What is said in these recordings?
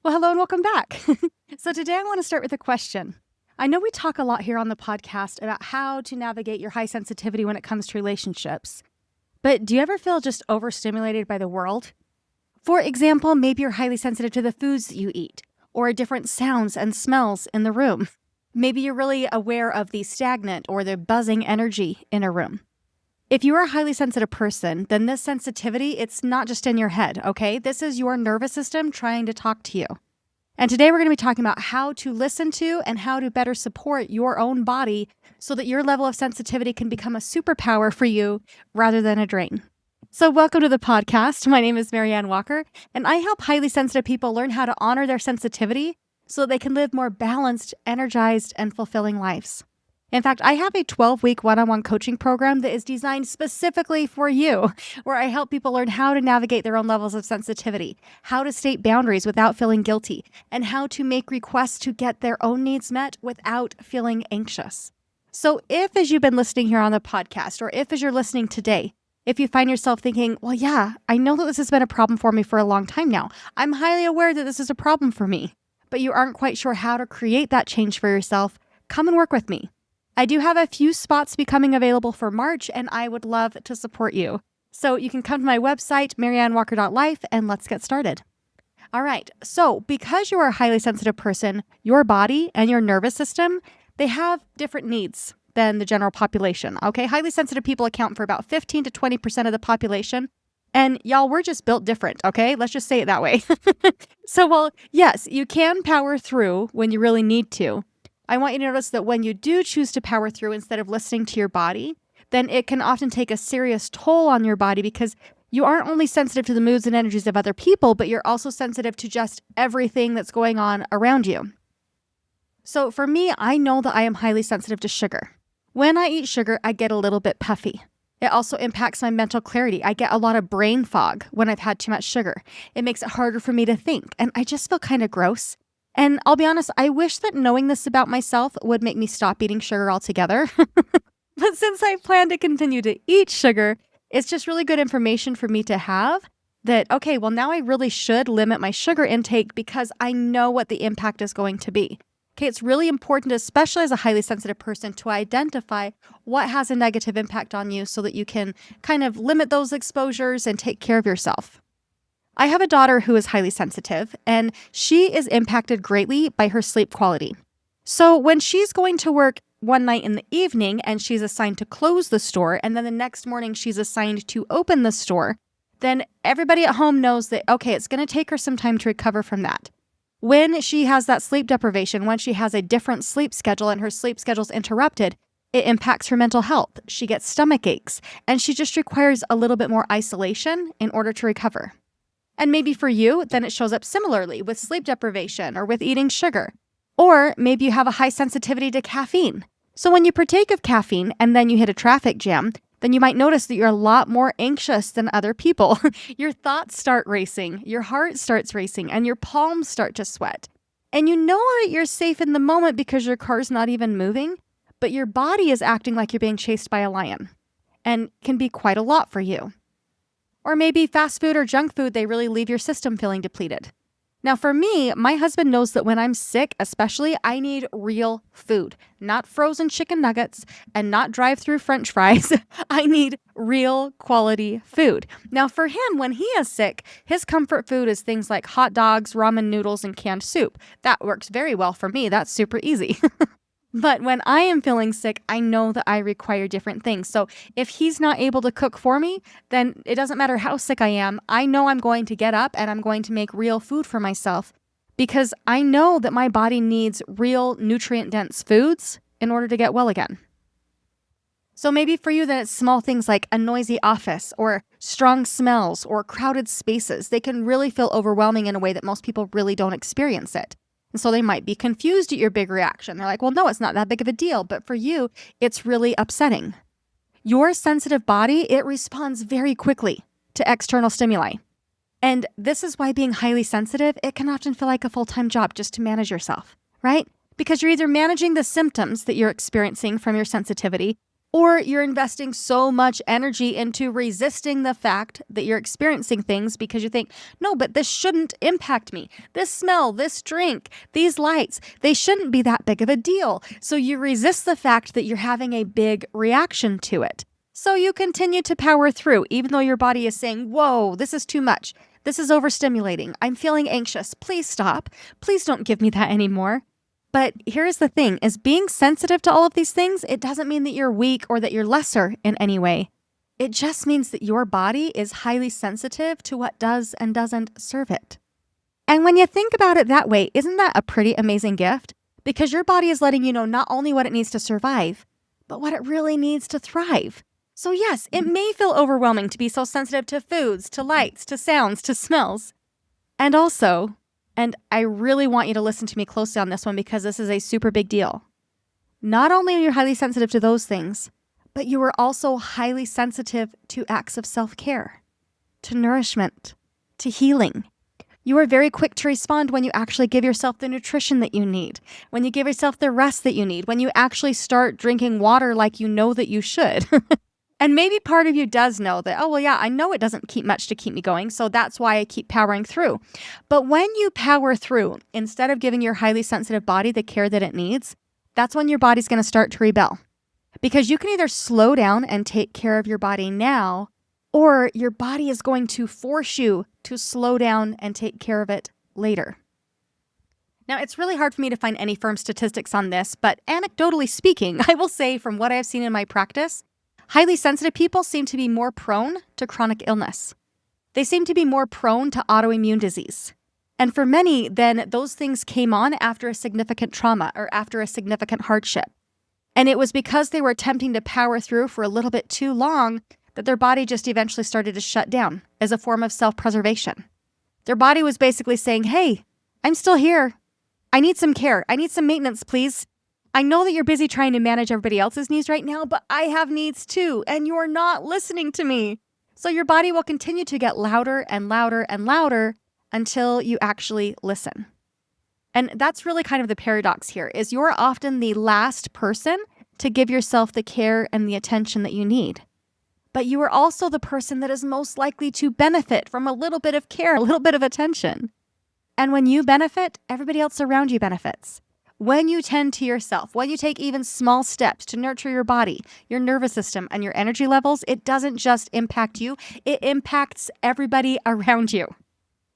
Well, hello and welcome back. So today I want to start with a question. I know we talk a lot here on the podcast about how to navigate your high sensitivity when it comes to relationships, but do you ever feel just overstimulated by the world? For example, maybe you're highly sensitive to the foods that you eat or different sounds and smells in the room. Maybe you're really aware of the stagnant or the buzzing energy in a room. If you are a highly sensitive person, then this sensitivity, it's not just in your head, okay? This is your nervous system trying to talk to you. And today we're going to be talking about how to listen to and how to better support your own body so that your level of sensitivity can become a superpower for you rather than a drain. So welcome to the podcast. My name is MaryAnn Walker, and I help highly sensitive people learn how to honor their sensitivity so that they can live more balanced, energized, and fulfilling lives. In fact, I have a 12-week one-on-one coaching program that is designed specifically for you, where I help people learn how to navigate their own levels of sensitivity, how to state boundaries without feeling guilty, and how to make requests to get their own needs met without feeling anxious. So if, as you've been listening here on the podcast, or if, as you're listening today, if you find yourself thinking, well, yeah, I know that this has been a problem for me for a long time now. I'm highly aware that this is a problem for me, but you aren't quite sure how to create that change for yourself, come and work with me. I do have a few spots becoming available for March, and I would love to support you. So you can come to my website, MaryAnnWalker.life, and let's get started. All right, so because you are a highly sensitive person, your body and your nervous system, they have different needs than the general population, okay? Highly sensitive people account for about 15 to 20% of the population. And y'all, we're just built different, okay? Let's just say it that way. So, well, yes, you can power through when you really need to. I want you to notice that when you do choose to power through instead of listening to your body, then it can often take a serious toll on your body because you aren't only sensitive to the moods and energies of other people, but you're also sensitive to just everything that's going on around you. So for me, I know that I am highly sensitive to sugar. When I eat sugar, I get a little bit puffy. It also impacts my mental clarity. I get a lot of brain fog when I've had too much sugar. It makes it harder for me to think, and I just feel kind of gross. And I'll be honest, I wish that knowing this about myself would make me stop eating sugar altogether. But since I plan to continue to eat sugar, it's just really good information for me to have that, okay, well, now I really should limit my sugar intake because I know what the impact is going to be. Okay, it's really important, especially as a highly sensitive person, to identify what has a negative impact on you so that you can kind of limit those exposures and take care of yourself. I have a daughter who is highly sensitive, and she is impacted greatly by her sleep quality. So when she's going to work one night in the evening and she's assigned to close the store, and then the next morning she's assigned to open the store, then everybody at home knows that, okay, it's going to take her some time to recover from that. When she has that sleep deprivation, when she has a different sleep schedule and her sleep schedule's interrupted, it impacts her mental health. She gets stomach aches, and she just requires a little bit more isolation in order to recover. And maybe for you, then it shows up similarly with sleep deprivation or with eating sugar. Or maybe you have a high sensitivity to caffeine. So when you partake of caffeine and then you hit a traffic jam, then you might notice that you're a lot more anxious than other people. Your thoughts start racing, your heart starts racing, and your palms start to sweat. And you know that you're safe in the moment because your car's not even moving, but your body is acting like you're being chased by a lion, and can be quite a lot for you. Or maybe fast food or junk food, they really leave your system feeling depleted. Now for me, my husband knows that when I'm sick, especially, I need real food, not frozen chicken nuggets and not drive-through French fries. I need real quality food. Now for him, when he is sick, his comfort food is things like hot dogs, ramen noodles, and canned soup. That works very well for me. That's super easy. But when I am feeling sick, I know that I require different things. So if he's not able to cook for me, then it doesn't matter how sick I am. I know I'm going to get up and I'm going to make real food for myself because I know that my body needs real nutrient-dense foods in order to get well again. So maybe for you, then it's small things like a noisy office or strong smells or crowded spaces. They can really feel overwhelming in a way that most people really don't experience it. And so they might be confused at your big reaction. They're like, well, no, it's not that big of a deal. But for you, it's really upsetting. Your sensitive body, it responds very quickly to external stimuli. And this is why being highly sensitive, it can often feel like a full-time job just to manage yourself, right? Because you're either managing the symptoms that you're experiencing from your sensitivity, Or you're investing so much energy into resisting the fact that you're experiencing things because you think, no, but this shouldn't impact me. This smell, this drink, these lights, they shouldn't be that big of a deal. So you resist the fact that you're having a big reaction to it. So you continue to power through, even though your body is saying, whoa, this is too much. This is overstimulating. I'm feeling anxious. Please stop. Please don't give me that anymore. But here's the thing, is being sensitive to all of these things, it doesn't mean that you're weak or that you're lesser in any way. It just means that your body is highly sensitive to what does and doesn't serve it. And when you think about it that way, isn't that a pretty amazing gift? Because your body is letting you know not only what it needs to survive, but what it really needs to thrive. So yes, it may feel overwhelming to be so sensitive to foods, to lights, to sounds, to smells. And also, and I really want you to listen to me closely on this one because this is a super big deal. Not only are you highly sensitive to those things, but you are also highly sensitive to acts of self-care, to nourishment, to healing. You are very quick to respond when you actually give yourself the nutrition that you need, when you give yourself the rest that you need, when you actually start drinking water like you know that you should. And maybe part of you does know that, oh, well, yeah, I know it doesn't keep much to keep me going, so that's why I keep powering through. But when you power through, instead of giving your highly sensitive body the care that it needs, that's when your body's going to start to rebel. Because you can either slow down and take care of your body now, or your body is going to force you to slow down and take care of it later. Now, it's really hard for me to find any firm statistics on this, but anecdotally speaking, I will say from what I've seen in my practice, highly sensitive people seem to be more prone to chronic illness. They seem to be more prone to autoimmune disease. And for many, then those things came on after a significant trauma or after a significant hardship. And it was because they were attempting to power through for a little bit too long that their body just eventually started to shut down as a form of self-preservation. Their body was basically saying, hey, I'm still here. I need some care. I need some maintenance, please. I know that you're busy trying to manage everybody else's needs right now, but I have needs too, and you're not listening to me. So your body will continue to get louder and louder and louder until you actually listen. And that's really kind of the paradox here, is you're often the last person to give yourself the care and the attention that you need. But you are also the person that is most likely to benefit from a little bit of care, a little bit of attention. And when you benefit, everybody else around you benefits. When you tend to yourself, when you take even small steps to nurture your body, your nervous system, and your energy levels, it doesn't just impact you, it impacts everybody around you.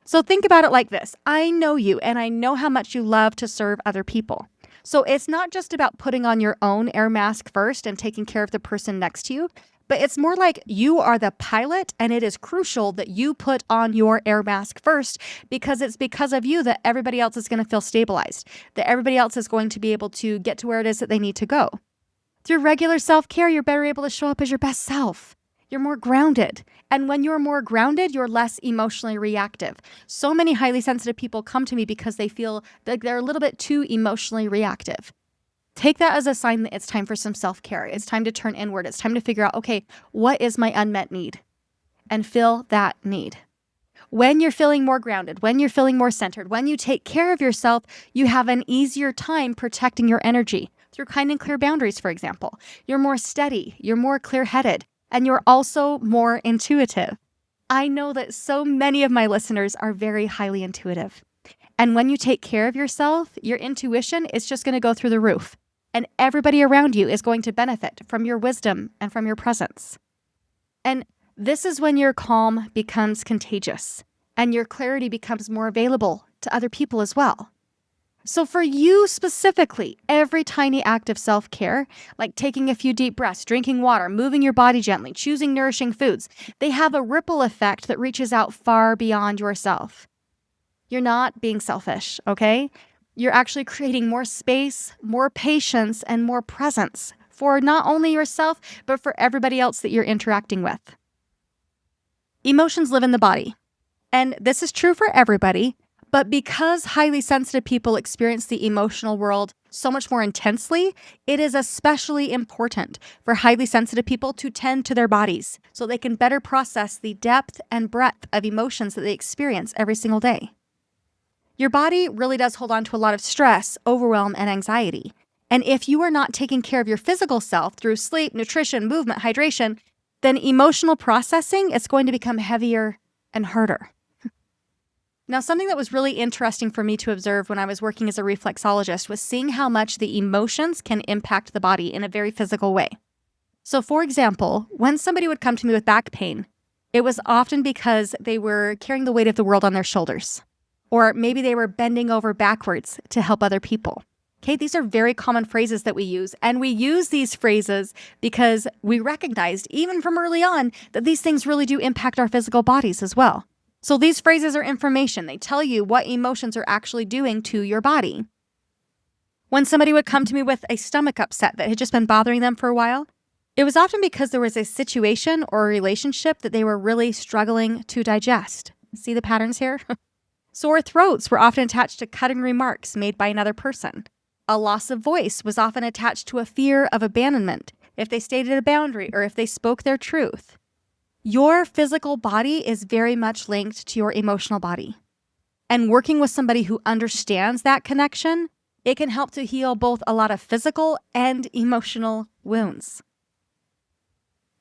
So think about it like this. I know you, and I know how much you love to serve other people. So it's not just about putting on your own air mask first and taking care of the person next to you, but it's more like you are the pilot, and it is crucial that you put on your air mask first, because it's because of you that everybody else is going to feel stabilized, that everybody else is going to be able to get to where it is that they need to go. Through regular self-care, you're better able to show up as your best self. You're more grounded. And when you're more grounded, you're less emotionally reactive. So many highly sensitive people come to me because they feel like they're a little bit too emotionally reactive. Take that as a sign that it's time for some self-care. It's time to turn inward. It's time to figure out, okay, what is my unmet need? And fill that need. When you're feeling more grounded, when you're feeling more centered, when you take care of yourself, you have an easier time protecting your energy through kind and clear boundaries, for example. You're more steady, you're more clear-headed, and you're also more intuitive. I know that so many of my listeners are very highly intuitive. And when you take care of yourself, your intuition is just going to go through the roof. And everybody around you is going to benefit from your wisdom and from your presence. And this is when your calm becomes contagious and your clarity becomes more available to other people as well. So for you specifically, every tiny act of self-care, like taking a few deep breaths, drinking water, moving your body gently, choosing nourishing foods, they have a ripple effect that reaches out far beyond yourself. You're not being selfish, okay? You're actually creating more space, more patience, and more presence for not only yourself, but for everybody else that you're interacting with. Emotions live in the body. And this is true for everybody, but because highly sensitive people experience the emotional world so much more intensely, it is especially important for highly sensitive people to tend to their bodies so they can better process the depth and breadth of emotions that they experience every single day. Your body really does hold on to a lot of stress, overwhelm, and anxiety. And if you are not taking care of your physical self through sleep, nutrition, movement, hydration, then emotional processing is going to become heavier and harder. Now, something that was really interesting for me to observe when I was working as a reflexologist was seeing how much the emotions can impact the body in a very physical way. So, for example, when somebody would come to me with back pain, it was often because they were carrying the weight of the world on their shoulders, or maybe they were bending over backwards to help other people. Okay, these are very common phrases that we use, and we use these phrases because we recognized, even from early on, that these things really do impact our physical bodies as well. So these phrases are information. They tell you what emotions are actually doing to your body. When somebody would come to me with a stomach upset that had just been bothering them for a while, it was often because there was a situation or a relationship that they were really struggling to digest. See the patterns here? Sore throats were often attached to cutting remarks made by another person. A loss of voice was often attached to a fear of abandonment if they stated a boundary or if they spoke their truth. Your physical body is very much linked to your emotional body. And working with somebody who understands that connection, it can help to heal both a lot of physical and emotional wounds.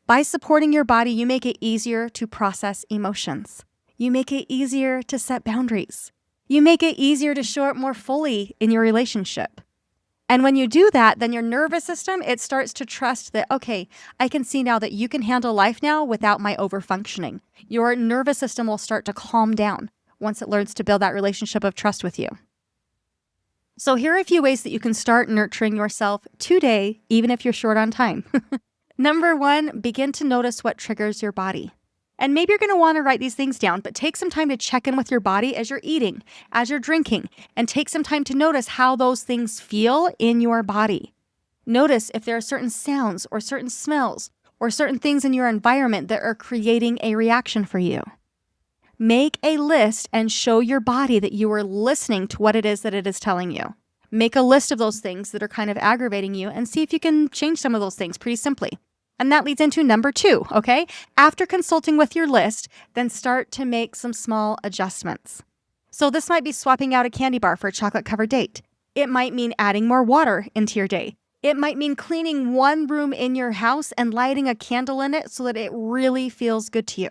By supporting your body, you make it easier to process emotions. You make it easier to set boundaries. You make it easier to show up more fully in your relationship. And when you do that, then your nervous system, it starts to trust that, okay, I can see now that you can handle life now without my overfunctioning. Your nervous system will start to calm down once it learns to build that relationship of trust with you. So here are a few ways that you can start nurturing yourself today, even if you're short on time. Number 1, begin to notice what triggers your body. And maybe you're going to want to write these things down, but take some time to check in with your body as you're eating, as you're drinking, and take some time to notice how those things feel in your body. Notice if there are certain sounds or certain smells or certain things in your environment that are creating a reaction for you. Make a list and show your body that you are listening to what it is that it is telling you. Make a list of those things that are kind of aggravating you and see if you can change some of those things pretty simply. And that leads into number 2, okay? After consulting with your list, then start to make some small adjustments. So this might be swapping out a candy bar for a chocolate-covered date. It might mean adding more water into your day. It might mean cleaning one room in your house and lighting a candle in it so that it really feels good to you.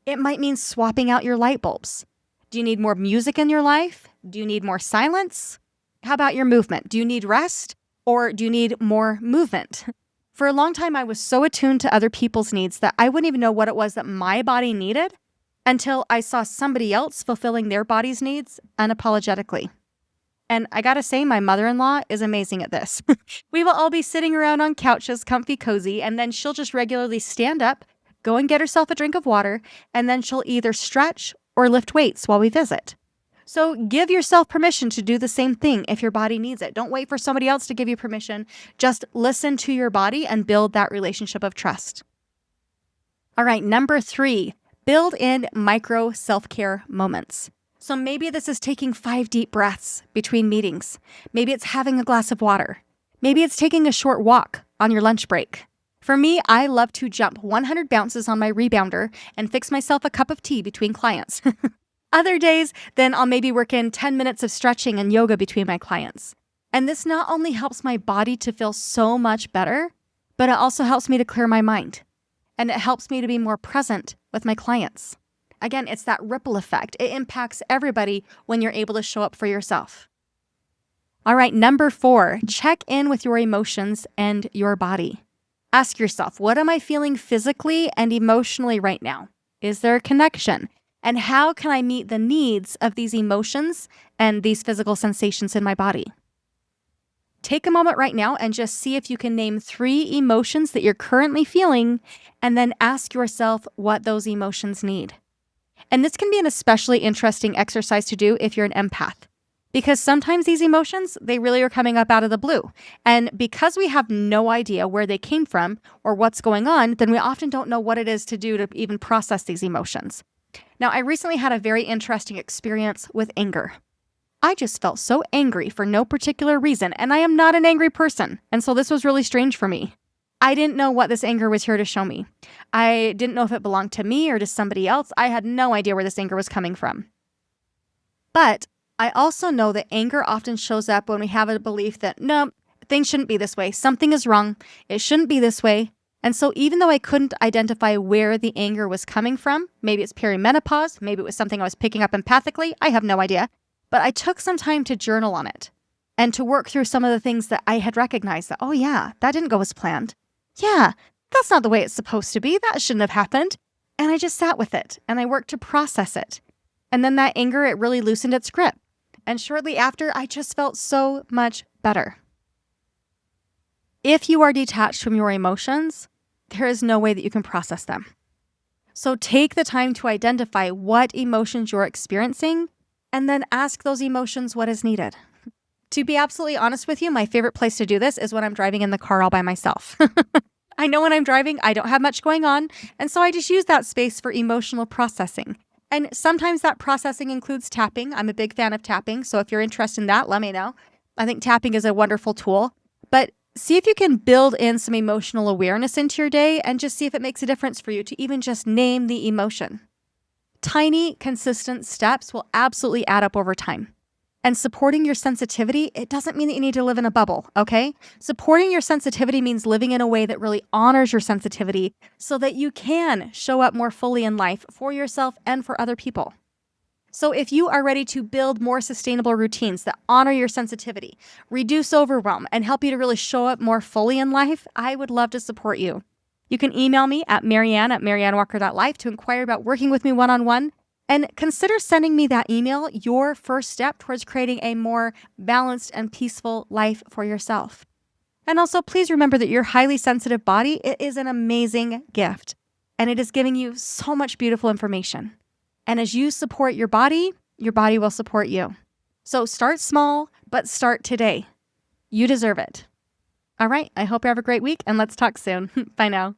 It might mean swapping out your light bulbs. Do you need more music in your life? Do you need more silence? How about your movement? Do you need rest or do you need more movement? For a long time, I was so attuned to other people's needs that I wouldn't even know what it was that my body needed until I saw somebody else fulfilling their body's needs unapologetically. And I gotta say, my mother-in-law is amazing at this. We will all be sitting around on couches, comfy, cozy, and then she'll just regularly stand up, go and get herself a drink of water, and then she'll either stretch or lift weights while we visit. So give yourself permission to do the same thing if your body needs it. Don't wait for somebody else to give you permission. Just listen to your body and build that relationship of trust. All right, number 3, build in micro self-care moments. So maybe this is taking 5 deep breaths between meetings. Maybe it's having a glass of water. Maybe it's taking a short walk on your lunch break. For me, I love to jump 100 bounces on my rebounder and fix myself a cup of tea between clients. Other days, then I'll maybe work in 10 minutes of stretching and yoga between my clients. And this not only helps my body to feel so much better, but it also helps me to clear my mind. And it helps me to be more present with my clients. Again, it's that ripple effect. It impacts everybody when you're able to show up for yourself. All right, number 4, check in with your emotions and your body. Ask yourself, what am I feeling physically and emotionally right now? Is there a connection? And how can I meet the needs of these emotions and these physical sensations in my body? Take a moment right now and just see if you can name 3 emotions that you're currently feeling, and then ask yourself what those emotions need. And this can be an especially interesting exercise to do if you're an empath, because sometimes these emotions, they really are coming up out of the blue. And because we have no idea where they came from or what's going on, then we often don't know what it is to do to even process these emotions. Now, I recently had a very interesting experience with anger. I just felt so angry for no particular reason, and I am not an angry person, and so this was really strange for me. I didn't know what this anger was here to show me. I didn't know if it belonged to me or to somebody else. I had no idea where this anger was coming from. But I also know that anger often shows up when we have a belief that, no, things shouldn't be this way. Something is wrong. It shouldn't be this way. And so even though I couldn't identify where the anger was coming from, maybe it's perimenopause, maybe it was something I was picking up empathically, I have no idea. But I took some time to journal on it and to work through some of the things that I had recognized that, oh yeah, that didn't go as planned. Yeah, that's not the way it's supposed to be. That shouldn't have happened. And I just sat with it and I worked to process it. And then that anger, it really loosened its grip. And shortly after, I just felt so much better. If you are detached from your emotions, there is no way that you can process them. So take the time to identify what emotions you're experiencing and then ask those emotions what is needed. To be absolutely honest with you, my favorite place to do this is when I'm driving in the car all by myself. I know when I'm driving, I don't have much going on, and so I just use that space for emotional processing. And sometimes that processing includes tapping. I'm a big fan of tapping, so if you're interested in that, let me know. I think tapping is a wonderful tool, but see if you can build in some emotional awareness into your day and just see if it makes a difference for you to even just name the emotion. Tiny, consistent steps will absolutely add up over time. And supporting your sensitivity, it doesn't mean that you need to live in a bubble, okay? Supporting your sensitivity means living in a way that really honors your sensitivity so that you can show up more fully in life for yourself and for other people. So if you are ready to build more sustainable routines that honor your sensitivity, reduce overwhelm, and help you to really show up more fully in life, I would love to support you. You can email me at MaryAnn@MaryAnnWalker.life to inquire about working with me one-on-one. And consider sending me that email, your first step towards creating a more balanced and peaceful life for yourself. And also, please remember that your highly sensitive body, it is an amazing gift. And it is giving you so much beautiful information. And as you support your body will support you. So start small, but start today. You deserve it. All right, I hope you have a great week, and let's talk soon. Bye now.